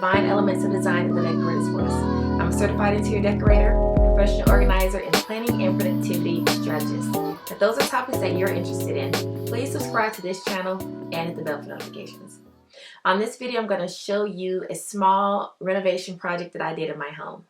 divine elements of design in the decorator's voice. I'm a certified interior decorator, professional organizer, and planning and productivity strategist. If those are topics that you're interested in, please subscribe to this channel and hit the bell for notifications. On this video, I'm going to show you a small renovation project that I did in my home.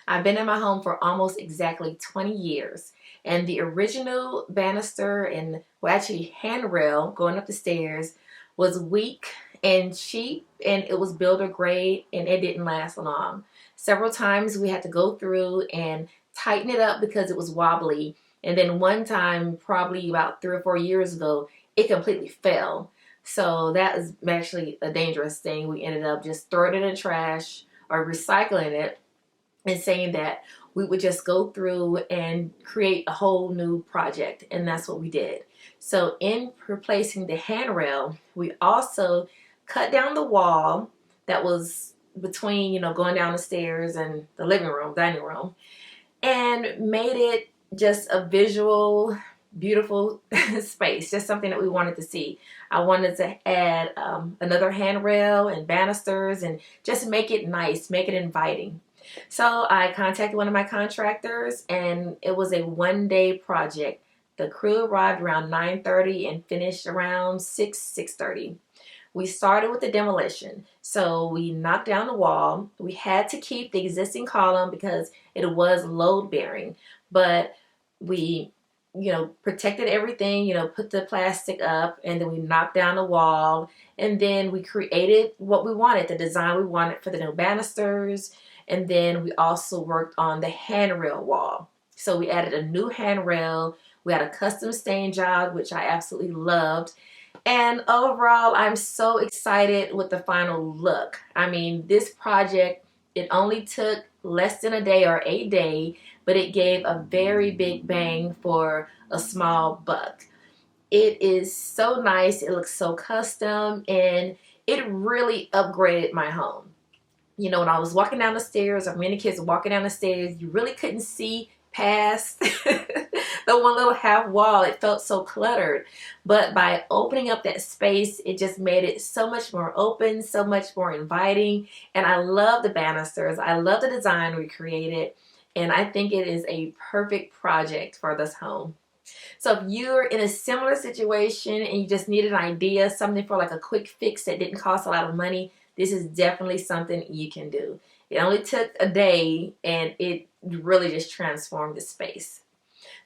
I've been in my home for almost exactly 20 years, and the original banister and, well, actually handrail going up the stairs was weak and cheap, and it was builder grade, and it didn't last long. Several times we had to go through and tighten it up because it was wobbly, and then one time, probably about 3 or 4 years ago, it completely fell. So that is actually a dangerous thing. We ended up just throwing it in the trash or recycling it and saying that we would just go through and create a whole new project, and that's what we did. So in replacing the handrail, we also cut down the wall that was between, going down the stairs and the living room, dining room, and made it just a visual, beautiful space, just something that we wanted to see. I wanted to add another handrail and banisters and just make it nice, make it inviting. So I contacted one of my contractors, and it was a one-day project. The crew arrived around 9:30 and finished around 6:30. We started with the demolition. So we knocked down the wall. We had to keep the existing column because it was load bearing, but we protected everything, put the plastic up, and then we knocked down the wall, and then we created what we wanted, the design we wanted for the new banisters, and then we also worked on the handrail wall. So we added a new handrail, we had a custom stain job, which I absolutely loved, and overall, I'm so excited with the final look. I mean, this project, it only took less than a day or a day, but it gave a very big bang for a small buck. It is so nice, it looks so custom, and it really upgraded my home. When I was walking down the stairs, or many kids were walking down the stairs, you really couldn't see past the one little half wall. It felt so cluttered, but by opening up that space, it just made it so much more open, so much more inviting. And I love the banisters, I love the design we created, and I think it is a perfect project for this home. So if you're in a similar situation and you just need an idea, something for like a quick fix that didn't cost a lot of money, this is definitely something you can do. It only took a day, and it really just transformed the space.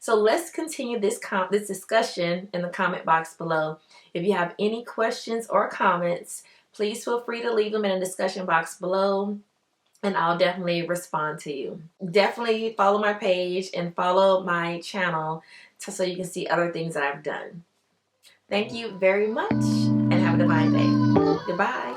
So let's continue this discussion in the comment box below. If you have any questions or comments, please feel free to leave them in the discussion box below, and I'll definitely respond to you. Definitely follow my page and follow my channel so you can see other things that I've done. Thank you very much, and have a divine day. Goodbye.